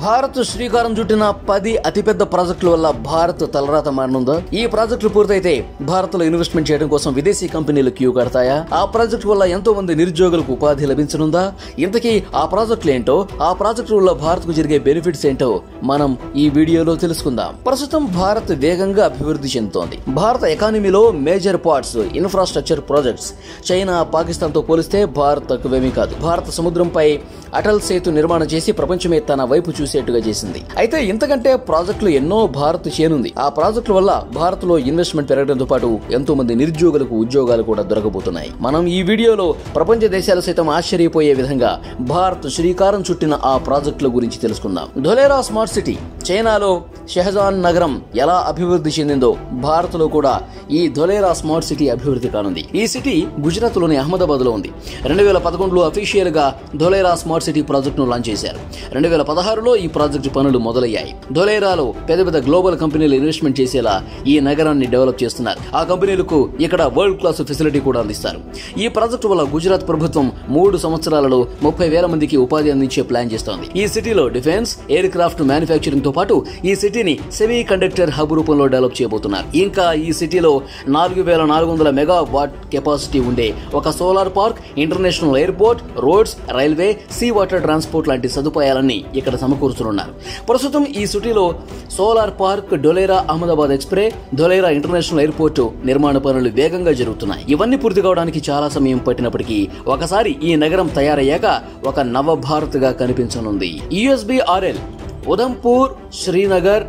భారత్ శ్రీకారం చుట్టిన 10 అతిపెద్ద ప్రాజెక్టుల వల్ల భారత్ తలరాత మారనుందా? ఈ ప్రాజెక్టులు పూర్తయితే భారత్ లో ఇన్వెస్ట్మెంట్ చేయడం కోసం విదేశీ కంపెనీలు క్యూ కడతాయా? ఆ ప్రాజెక్టు వల్ల ఎంతో మంది నిరుద్యోగులకు ఉపాధి లభించనుందా? ఇంతకీ ఆ ప్రాజెక్టులు ఏంటో, ఆ ప్రాజెక్టు వల్ల భారత్ కు జరిగే బెనిఫిట్స్ ఏంటో మనం ఈ వీడియోలో తెలుసుకుందాం. ప్రస్తుతం భారత్ వేగంగా అభివృద్ధి చెందుతోంది. భారత ఎకానమీలో major parts infrastructure projects China, Pakistan తో పోలిస్తే భారత్ తక్కువేమీ కాదు. భారత సముద్రంపై అటల్ సేతు నిర్మాణం చేసి ప్రపంచమే తన వైపు చూసేట్టుగా చేసింది. అయితే ఇంతకంటే ప్రాజెక్టులు ఎన్నో భారత్ చేయనుంది. ఆ ప్రాజెక్టుల వల్ల భారత్ లో ఇన్వెస్ట్మెంట్ పెరగడంతో పాటు ఎంతో మంది నిరుద్యోగులకు ఉద్యోగాలు కూడా దొరకబోతున్నాయి. మనం ఈ వీడియోలో ప్రపంచ దేశాలు సైతం ఆశ్చర్యపోయే విధంగా భారత్ శ్రీకారం చుట్టిన ఆ ప్రాజెక్టుల గురించి తెలుసుకుందాం. ధోలేరా స్మార్ట్ సిటీ చైనాలో షెహజాన్ నగరం ఎలా అభివృద్ధి చెందిందో భారత్ లో కూడా ఈ ధోలేరా స్మార్ట్ సిటీ అభివృద్ధి కానుంది. ఈ సిటీ గుజరాత్ లోని అహ్మదాబాద్ లో ఉంది. 2011లో అఫీషియల్ గా ధోలేరా స్మార్ట్ సిటీ ప్రాజెక్ట్ ను లాంచ్ చేశారు. 2016లో ఈ ప్రాజెక్టు పనులు మొదలయ్యాయి. ధోలేరాలో పెద్ద పెద్ద గ్లోబల్ కంపెనీలు ఇన్వెస్ట్మెంట్ చేసేలా ఈ నగరాన్ని డెవలప్ చేస్తున్నారు. ఆ కంపెనీలకు ఇక్కడ వరల్డ్ క్లాస్ ఫెసిలిటీ కూడా అందిస్తారు. ఈ ప్రాజెక్టు వల్ల గుజరాత్ ప్రభుత్వం 3 సంవత్సరాలలో 30,000 మందికి ఉపాధి అందించే ప్లాన్ చేస్తోంది. ఈ సిటీలో డిఫెన్స్, ఎయిర్ క్రాఫ్ట్ మ్యానుఫ్యాక్చరింగ్ తో పాటు ఈ సిటీని సెమీ కండక్టర్ హబ్ రూపంలో డెవలప్ చేయబోతున్నారు. ఇంకా ఈ సిటీలో 4,400 మెగావాట్ కెపాసిటీ ఉండే ఒక solar park, international airport, roads, railway, sea water transport లాంటి సదుపాయాలన్నీ ఇక్కడ సమకూరుస్తున్నారు. ప్రస్తుతం ఈ సిటీలో solar park, Dholera Ahmedabad express, Dholera international airport నిర్మాణ పనులు వేగంగా జరుగుతున్నాయి. ఇవన్నీ పూర్తి కావడానికి చాలా సమయం పట్టినప్పటికీ ఒకసారి ఈ నగరం తయారయ్యాక ఒక నవ భారత్ గా కనిపించనుంది. USBRL Udhampur Srinagar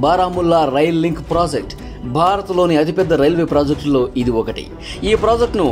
Baramulla rail link project Bharat లోని అతిపెద్ద రైల్వే ప్రాజెక్టులో ఇది ఒకటి. ఈ ప్రాజెక్ట్ ను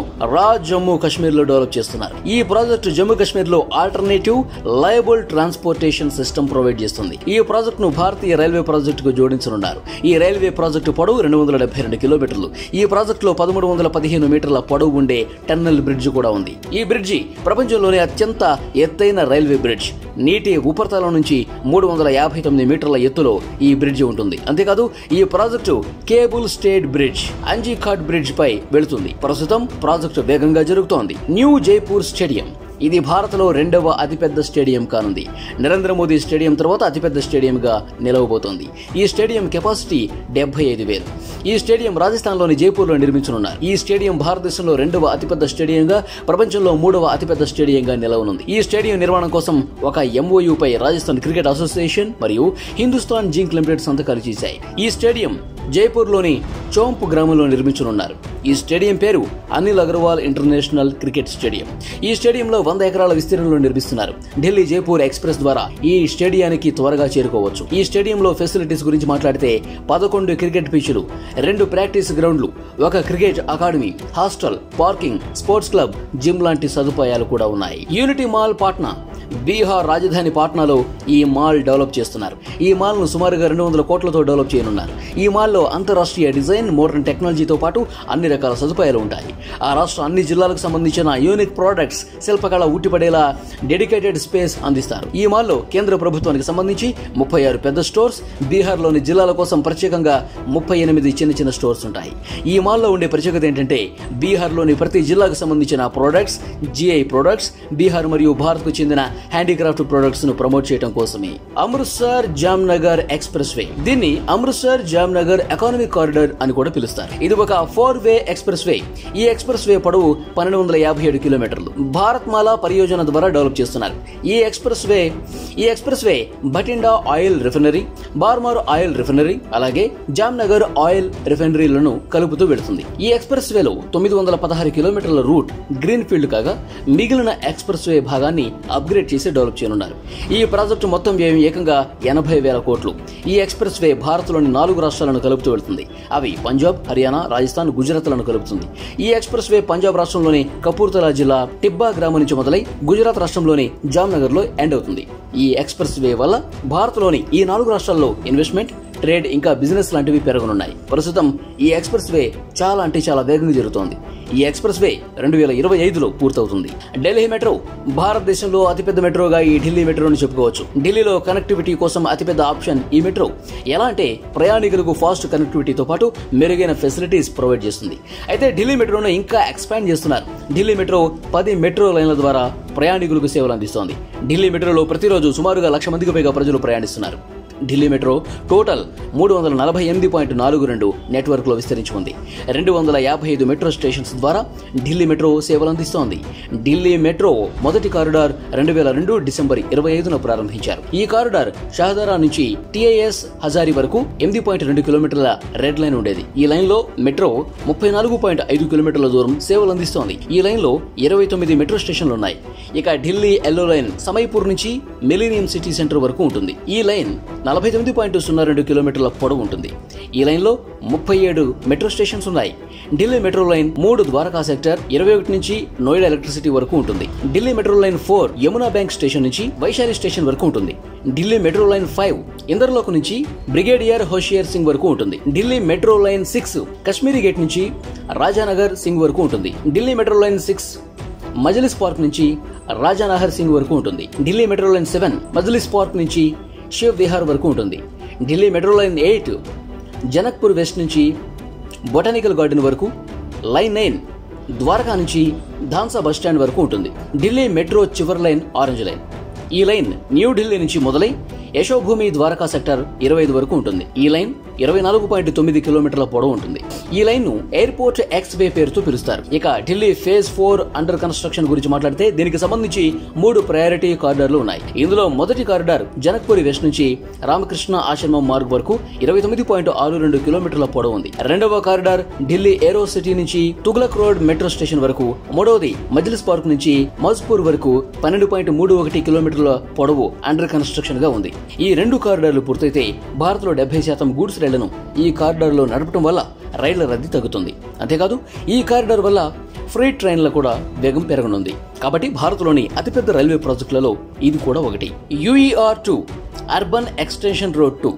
జమ్మూ కాశ్మీర్ లో డెవలప్ చేస్తున్నారు. ఈ ప్రాజెక్టు జమ్మూ కాశ్మీర్ లో alternative liable transportation system provide చేస్తుంది. ఈ ప్రాజెక్ట్ ను భారతీయ రైల్వే ప్రాజెక్టుకు జోడించనున్నారు. ఈ రైల్వే ప్రాజెక్టు పొడవు 272 కిలోమీటర్లు. ఈ ప్రాజెక్ట్ లో 1315 మీటర్ల పొడవు ఉండే టన్నెల్ బ్రిడ్జ్ కూడా ఉంది. ఈ బ్రిడ్జి ప్రపంచంలోనే అత్యంత ఎత్తైన రైల్వే బ్రిడ్జ్. నీటి ఉపరితలం నుంచి 359 మీటర్ల ఎత్తులో ఈ బ్రిడ్జి ఉంటుంది. అంతేకాదు ఈ project cable stayed bridge, Anjighat bridge పై వెళుతుంది. ప్రస్తుతం ప్రాజెక్టు వేగంగా జరుగుతోంది. న్యూ జైపూర్ స్టేడియం ఇది భారత్ లో 2వ అతిపెద్ద స్టేడియం కానుంది. నరేంద్ర మోదీ స్టేడియం తర్వాత అతిపెద్ద స్టేడియం గా నిలవబోతోంది. ఈ స్టేడియం కెపాసిటీ 75,000. ఈ స్టేడియం రాజస్థాన్ లోని జైపూర్ లో నిర్మించనున్నారు. ఈ స్టేడియం భారతదేశంలో 2వ అతిపెద్ద స్టేడియంగా, ప్రపంచంలో 3వ అతిపెద్ద స్టేడియంగా నిలవనుంది. ఈ స్టేడియం నిర్మాణం కోసం ఒక MOU పై రాజస్థాన్ క్రికెట్ అసోసియేషన్ మరియు హిందుస్థాన్ జింక్ లిమిటెడ్ సంతకాలు చేశాయి. ఈ స్టేడియం జైపూర్ లోని చోంప్ గ్రామంలో నిర్మించనున్నారు. ఈ స్టేడియం పేరు Anil Agarwal international cricket stadium. ఈ స్టేడియంలో 100 ఎకరాల విస్తీర్ణంలో నిర్మిస్తున్నారు. ఢిల్లీ జైపూర్ ఎక్స్ప్రెస్ ద్వారా ఈ స్టేడియానికి త్వరగా చేరుకోవచ్చు. ఈ స్టేడియంలో ఫెసిలిటీస్ గురించి మాట్లాడితే 11 క్రికెట్ పిచ్లు, 2 ప్రాక్టీస్ గ్రౌండ్లు, 1 cricket academy, hostel, parking, sports club, gym లాంటి సదుపాయాలు కూడా ఉన్నాయి. యూనిటీ మాల్ పాట్నా బీహార్ రాజధాని పాట్నాలో ఈ మాల్ డెవలప్ చేస్తున్నారు. ఈ మాల్ ను సుమారుగా 200 కోట్లతో డెవలప్ చేయనున్నారు. ఈ మాల్లో అంతర్రాష్ట్రీయ డిజైన్, మోడర్న్ టెక్నాలజీతో పాటు అన్ని రకాల సదుపాయాలు ఉంటాయి. ఆ రాష్ట్ర అన్ని జిల్లాలకు సంబంధించిన యూనిక్ ప్రొడక్ట్స్, శిల్పకళ ఉట్టిపడేలా డెడికేటెడ్ స్పేస్ అందిస్తారు. ఈ మాల్లో కేంద్ర ప్రభుత్వానికి సంబంధించి 36 పెద్ద స్టోర్స్, బీహార్ లోని జిల్లాల కోసం ప్రత్యేకంగా 38 చిన్న చిన్న స్టోర్స్ ఉంటాయి. ఈ మాల్లో ఉండే ప్రత్యేకత ఏంటంటే బీహార్ లోని ప్రతి జిల్లాకు సంబంధించిన ప్రొడక్ట్స్, GI ప్రొడక్ట్స్, బీహార్ మరియు భారత్ కు చెందిన హ్యాండీక్రాఫ్ట్ ప్రొడక్ట్స్ ను ప్రమోట్ చేయడం కోసమే. అమృత్సర్ జామ్నగర్ ఎక్స్ప్రెస్ వే, దీన్ని అమృత్సర్ జామ్నగర్ ఎకానమిక్ కారిడార్ అని కూడా పిలుస్తారు. ఇది ఒక 4-వే ఎక్స్ప్రెస్ వే. ఈ ఎక్స్ప్రెస్ వే పొడవు 1257 కిలోమీటర్లు. భారత్ మాలా పరియోజన ద్వారా డెవలప్ చేస్తున్నారు. ఈ express way Bathinda oil refinery, Barmer oil refinery, అలాగే జామ్నగర్ ఆయిల్ రిఫైనరీలను కలుపుతూ వెళుతుంది. ఈ ఎక్స్ప్రెస్ వేలో 916 కిలోమీటర్ల రూట్ గ్రీన్ ఫీల్డ్ కాగా మిగిలిన ఎక్స్ప్రెస్ వే భాగాన్ని అప్గ్రేడ్ చేసి డెవలప్ చేయనున్నారు. ఈ ప్రాజెక్టు మొత్తం వ్యయం ఏకంగా 80,000 కోట్లు. ఈ ఎక్స్ప్రెస్ వే భారత్ లోని 4 రాష్ట్రాలను కలుపుతూ వెళ్తుంది. అవి పంజాబ్, హర్యానా, రాజస్థాన్, గుజరాత్ లను కలుపుతుంది. ఈ ఎక్స్ప్రెస్ వే పంజాబ్ రాష్ట్రంలోని కపూర్తలా జిల్లా టిబ్బా గ్రామం నుంచి మొదలై గుజరాత్ రాష్ట్రంలోని జామ్నగర్ లో ఎండ్ అవుతుంది. ఈ ఎక్స్ప్రెస్ వే వల్ల భారత్ లోని ఈ 4 రాష్ట్రాల్లో ఇన్వెస్ట్మెంట్, ట్రేడ్ ఇంకా బిజినెస్ లాంటివి పెరగనున్నాయి. ప్రస్తుతం ఈ ఎక్స్ప్రెస్ వే చాలా అంటే చాలా వేగంగా జరుగుతోంది. ఈ ఎక్స్ప్రెస్ వే 2025లో పూర్తవుతుంది. ఢిల్లీ మెట్రో భారతదేశంలో అతిపెద్ద మెట్రోగా ఈ ఢిల్లీ మెట్రోని చెప్పుకోవచ్చు. ఢిల్లీలో కనెక్టివిటీ కోసం అతిపెద్ద ఆప్షన్ ఈ మెట్రో. ఎలా అంటే ప్రయాణికులకు ఫాస్ట్ కనెక్టివిటీతో పాటు మెరుగైన ఫెసిలిటీస్ ప్రొవైడ్ చేస్తుంది. అయితే ఢిల్లీ మెట్రోను ఇంకా ఎక్స్పాండ్ చేస్తున్నారు. ఢిల్లీ మెట్రో 10 మెట్రో లైన్ల ద్వారా ప్రయాణికులకు సేవలు అందిస్తోంది. ఢిల్లీ మెట్రోలో ప్రతిరోజు సుమారుగా 1,00,000 మందికి పైగా ప్రజలు ప్రయాణిస్తున్నారు. ఢిల్లీ మెట్రో టోటల్ 348.42 నెట్వర్క్ లో విస్తరించి ఉంది. 255 మెట్రో స్టేషన్స్ ద్వారా ఢిల్లీ మెట్రో సేవలు అందిస్తోంది. ఢిల్లీ మెట్రో మొదటి కారిడార్ 2002 డిసెంబర్ 25న ప్రారంభించారు. ఈ కారిడార్ షహదారా నుంచి TIS హజారీ వరకు 8.2 కిలోమీటర్ల రెడ్ లైన్ ఉండేది. ఈ లైన్ లో మెట్రో 34.5 కిలోమీటర్ల దూరం సేవలు అందిస్తోంది. ఈ లైన్ లో 29 మెట్రో స్టేషన్లు ఉన్నాయి. ఇక ఢిల్లీ ఎల్లో లైన్ సమైపూర్ నుంచి మిలీనియం సిటీ సెంటర్ వరకు ఉంటుంది. ఈ లైన్ 49.02 కిలోమీటర్ల పొడవు ఉంటుంది. ఈ లైన్ లో 37 మెట్రో స్టేషన్స్ ఉన్నాయి. Delhi metro line 3 Dwarka sector 21 నుంచి నోయిడా ఎలక్ట్రిసిటీ వరకు ఉంటుంది. Delhi metro line 4 Yamuna bank station నుంచి వైశాలి స్టేషన్ వరకు ఉంటుంది. ఢిల్లీ మెట్రో లైన్ 5 ఇందర్లోక్ నుంచి బ్రిగేడియర్ హోషియర్ సింగ్ వరకు ఉంటుంది. Delhi metro line 6 Kashmiri gate నుంచి రాజానగర్ సింగ్ వరకు ఉంటుంది. Delhi metro line 6 Majlis park నుంచి రాజానహర్ సింగ్ వరకు ఉంటుంది. Delhi metro line 7 Majlis park నుంచి శివ్ విహార్ వరకు ఉంటుంది. Delhi metro line 8 Janakpur west నుంచి బొటానికల్ గార్డెన్ వరకు. లైన్ 9 ద్వారకా నుంచి ధాన్సా బస్టాండ్ వరకు ఉంటుంది. ఢిల్లీ మెట్రో చివరి లైన్ ఆరెంజ్ లైన్. ఈ లైన్ న్యూఢిల్లీ నుంచి మొదలై యశోభూమి ద్వారకా సెక్టర్ 25 వరకు ఉంటుంది. ఈ లైన్ 24.9 కిలోమీటర్ల పొడవు ఉంటుంది. ఈ లైన్ ను ఎయిర్పోర్ట్ ఎక్స్ వే పేరుతో పిలుస్తారు. ఇక ఢిల్లీ ఫేజ్ 4 అండర్ కన్స్ట్రక్షన్ గురించి మాట్లాడితే దీనికి సంబంధించి 3 ప్రయారిటీ కారిడార్లు ఉన్నాయి. ఇందులో మొదటి కారిడార్ జనక్పూరి వెస్ట్ నుంచి రామకృష్ణ ఆశ్రమం మార్గ్ వరకు 29.62 కిలోమీటర్ల పొడవు ఉంది. రెండవ కారిడార్ ఢిల్లీ ఏరో సిటీ నుంచి తుగ్లక్ రోడ్ మెట్రో స్టేషన్ వరకు. మూడవది మజ్లిస్ పార్క్ నుంచి మజ్పూర్ వరకు 12.31 కిలోమీటర్ల పొడవు అండర్ కన్స్ట్రక్షన్ గా ఉంది. ఈ 2 కారిడార్లు పూర్తయితే భారత్ లో 70% గూడ్స్ రైళ్లను ఈ కారిడార్ లో నడపడం వల్ల రైళ్ల రద్దీ తగ్గుతుంది. అంతేకాదు ఈ కారిడార్ వల్ల ఫ్రైట్ ట్రైన్ల కూడా వేగం పెరగనుంది. కాబట్టి భారత్లోని అతిపెద్ద రైల్వే ప్రాజెక్టులలో ఇది కూడా ఒకటి. UER2 urban extension road 2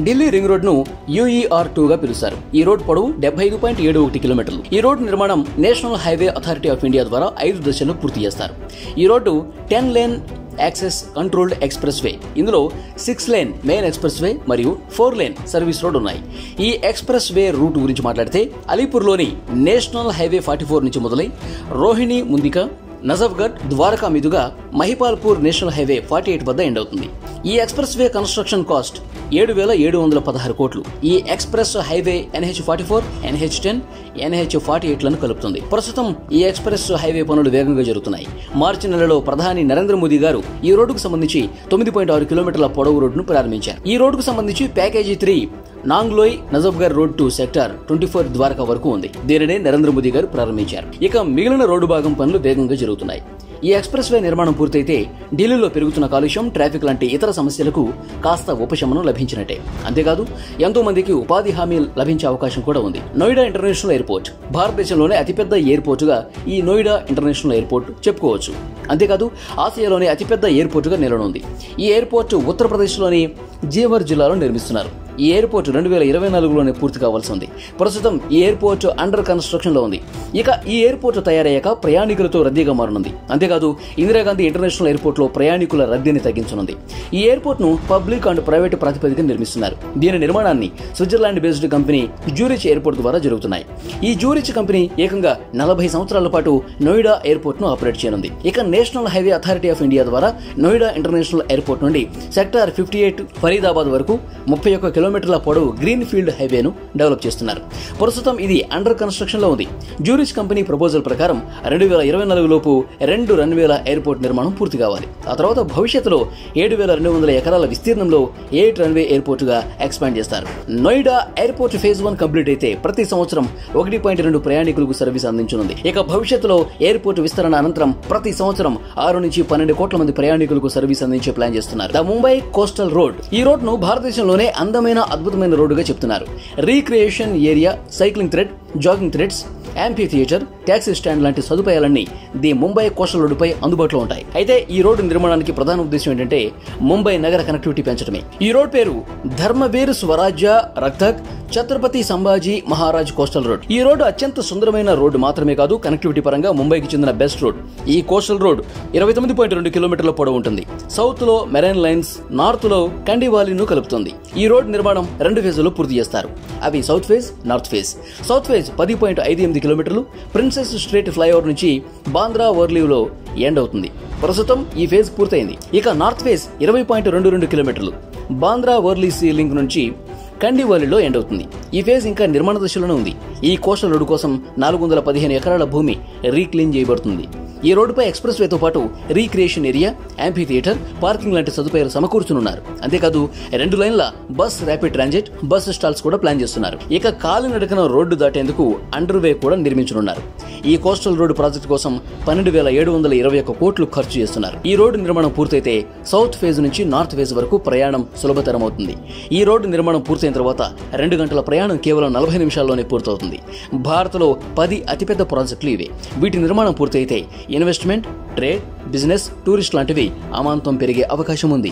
Delhi ring road ను UER2 గా పిలుస్తారు. ఈ రోడ్ పొడవు 75.71 కిలోమీటర్లు. ఈ రోడ్ నిర్మాణం national highway authority of India ద్వారా 5 దశల్లో పూర్తి చేస్తారు. ఈ road 10 lane access controlled express way. ఇందులో 6 లేన్ మెయిన్ ఎక్స్ప్రెస్ వే మరియు 4 లేన్ సర్వీస్ రోడ్ ఉన్నాయి. ఈ ఎక్స్ప్రెస్ వే రూట్ గురించి మాట్లాడితే అలీపూర్లోని నేషనల్ హైవే 44 నుంచి మొదలై రోహిణి ముందిక నజఫ్గఢ్ ద్వారకా మీదుగా మహిపాల్పూర్ నేషనల్ హైవే 48 వద్ద ఎండ్ అవుతుంది. ఈ ఎక్స్ప్రెస్ వే కన్స్ట్రక్షన్ కాస్ట్ 7,716 కోట్లు. ఈ express highway NH44, NH10, NH48 లను కలుపుతుంది. ప్రస్తుతం ఈ ఎక్స్ప్రెస్ హైవే పనులు వేగంగా జరుగుతున్నాయి. మార్చి నెలలో ప్రధాని నరేంద్ర మోదీ గారు ఈ రోడ్డుకు సంబంధించి 9.6 కిలోమీటర్ల పొడవు రోడ్డును ప్రారంభించారు. ఈ రోడ్డుకు సంబంధించి package 3 Nangloi Najafgarh road to sector 24 Dwarka వరకు ఉంది. దీనినే నరేంద్ర మోదీ గారు ప్రారంభించారు. ఇక మిగిలిన రోడ్డు భాగం పనులు వేగంగా జరుగుతున్నాయి. ఈ ఎక్స్ప్రెస్ వే నిర్మాణం పూర్తయితే ఢిల్లీలో పెరుగుతున్న కాలుష్యం, ట్రాఫిక్ లాంటి ఇతర సమస్యలకు కాస్త ఉపశమనం లభించినట్టే. అంతేకాదు ఎంతో మందికి ఉపాధి హామీ లభించే అవకాశం కూడా ఉంది. నోయిడా ఇంటర్నేషనల్ ఎయిర్పోర్ట్ భారతదేశంలోనే అతిపెద్ద ఎయిర్పోర్టుగా ఈ నోయిడా ఇంటర్నేషనల్ ఎయిర్పోర్ట్ చెప్పుకోవచ్చు. అంతేకాదు ఆసియాలోనే అతిపెద్ద ఎయిర్పోర్టుగా నిలవనుంది. ఈ ఎయిర్పోర్ట్ ఉత్తరప్రదేశ్లోని జీవర్ జిల్లాలో నిర్మిస్తున్నారు. ఈ ఎయిర్పోర్ట్ 2024లోనే పూర్తి కావాల్సి ఉంది. ప్రస్తుతం ఈ ఎయిర్పోర్ట్ అండర్ కన్స్ట్రక్షన్ లో ఉంది. ఇక ఈ ఎయిర్పోర్ట్ తయారయ్యాక ప్రయాణికులతో రద్దీగా మారనుంది. అంతేకాదు ఇందిరాగాంధీ ఇంటర్నేషనల్ ఎయిర్పోర్ట్ లో ప్రయాణికుల రద్దీని తగ్గించనుంది. ఈ ఎయిర్పోర్ట్ ను పబ్లిక్ అండ్ ప్రైవేట్ ప్రాతిపదికన నిర్మిస్తున్నారు. దీని నిర్మాణాన్ని Switzerland based company Zurich airport ద్వారా జరుగుతున్నాయి. ఈ జూరిచ్ కంపెనీ ఏకంగా 40 సంవత్సరాల పాటు నోయిడా ఎయిర్పోర్ట్ ను ఆపరేట్ చేయనుంది. ఇక national highway authority of India ద్వారా నోయిడా ఇంటర్నేషనల్ ఎయిర్పోర్ట్ నుండి సెక్టార్ 58 ఫరీదాబాద్ వరకు 31 కిలోమీటర్ల పొడవు గ్రీన్ ఫీల్డ్ హైవేను డెవలప్ చేస్తున్నారు. ప్రస్తుతం ఇది అండర్ కన్స్ట్రక్షన్ లో ఉంది. జూరిచ్ కంపెనీ ప్రపోజల్ ప్రకారం 2024 లోపు 2 రన్వేల ఎయిర్పోర్ట్ నిర్మాణం పూర్తి కావాలి. ఆ తర్వాత భవిష్యత్తులో 7,200 ఎకరాల విస్తీర్ణంలో 8 రన్వే ఎయిర్పోర్ట్ గా ఎక్స్పాండ్ చేస్తారు. నోయిడా ఎయిర్పోర్ట్ ఫేజ్ 1 కంప్లీట్ అయితే ప్రతి సంవత్సరం 1.2 ప్రయాణికులకు సర్వీస్ అందించనుంది. ఇక భవిష్యత్తులో ఎయిర్పోర్ట్ విస్తరణ అనంతరం ప్రతి సంవత్సరం 6 నుంచి 12 కోట్ల మంది ప్రయాణికులకు సర్వీస్ అందించే ప్లాన్ చేస్తున్నారు. ద ముంబై కోస్టల్ రోడ్ ఈ రోడ్ ను భారతదేశంలోనే అందమైన అద్భుతమైన రోడ్డుగా చెప్తున్నారు. Recreation area, cycling thread jogging threads, amphi theatre, taxi stand లాంటి సదుపాయాలన్నీ ది ముంబై కోస్టల్ రోడ్డుపై అందుబాటులో ఉంటాయి. అయితే ఈ రోడ్డు నిర్మాణానికి ప్రధాన ఉద్దేశం ఏంటంటే ముంబై నగర కనెక్టివిటీ పెంచడమే. ఈ రోడ్ పేరు ధర్మవీర్ స్వరాజ్య రక్తక్ ఛత్రపతి సంభాజీ మహారాజ్ కోస్టల్ రోడ్. ఈ రోడ్డు అత్యంత సుందరమైన రోడ్డు మాత్రమే కాదు, కనెక్టివిటీ పరంగా ముంబైకి చెందిన బెస్ట్ రోడ్. ఈ కోస్టల్ రోడ్ 29.2 కిలోమీటర్ల పొడవు ఉంటుంది. సౌత్ లో మెరైన్ లైన్స్, నార్త్ లో కండివాలీను కలుపుతుంది. ఈ రోడ్ నిర్మాణం 2 ఫేజ్లలో పూర్తి చేస్తారు. అవి south phase, north phase. South phase 10.58 కిలోమీటర్లు ప్రిన్సెస్ స్ట్రీట్ ఫ్లైఓవర్ నుంచి బాంద్రా వర్లీవ్లో ఎండ్ అవుతుంది. ప్రస్తుతం ఈ ఫేజ్ పూర్తయింది. ఇక నార్త్ ఫేజ్ 20.22 కిలోమీటర్లు బాంద్రా వర్లీ సీ లింక్ నుంచి కండివాలీలో ఎండ్ అవుతుంది. ఈ ఫేజ్ ఇంకా నిర్మాణ దశలోనే ఉంది. ఈ కోస్టల్ రోడ్డు కోసం 415 ఎకరాల భూమి రీక్లెయిమ్ చేయబడుతుంది. ఈ రోడ్డుపై ఎక్స్ప్రెస్ వేతో పాటు recreation area, amphi theatre, parking లాంటి సదుపాయాలు సమకూర్చనున్నారు. అంతేకాదు 2 లైన్ల bus rapid transit, bus stalls కూడా ప్లాన్ చేస్తున్నారు. ఇక కాలినడకన రోడ్డు దాటేందుకు అండర్ వే కూడా నిర్మించనున్నారు. ఈ కోస్టల్ రోడ్డు ప్రాజెక్టు కోసం 12,721 కోట్లు ఖర్చు చేస్తున్నారు. ఈ రోడ్డు నిర్మాణం పూర్తయితే సౌత్ ఫేజ్ నుంచి నార్త్ ఫేజ్ వరకు ప్రయాణం సులభతరం అవుతుంది. ఈ రోడ్డు నిర్మాణం పూర్తయిన తర్వాత 2 గంటల ప్రయాణం కేవలం 40 నిమిషాల్లోనే పూర్తవుతుంది. భారత్లో 10 అతిపెద్ద ప్రాజెక్టులు ఇవే. వీటి నిర్మాణం పూర్తయితే ఇన్వెస్ట్మెంట్, ట్రేడ్, బిజినెస్, టూరిస్ట్ లాంటివి అమాంతం పెరిగే అవకాశం ఉంది.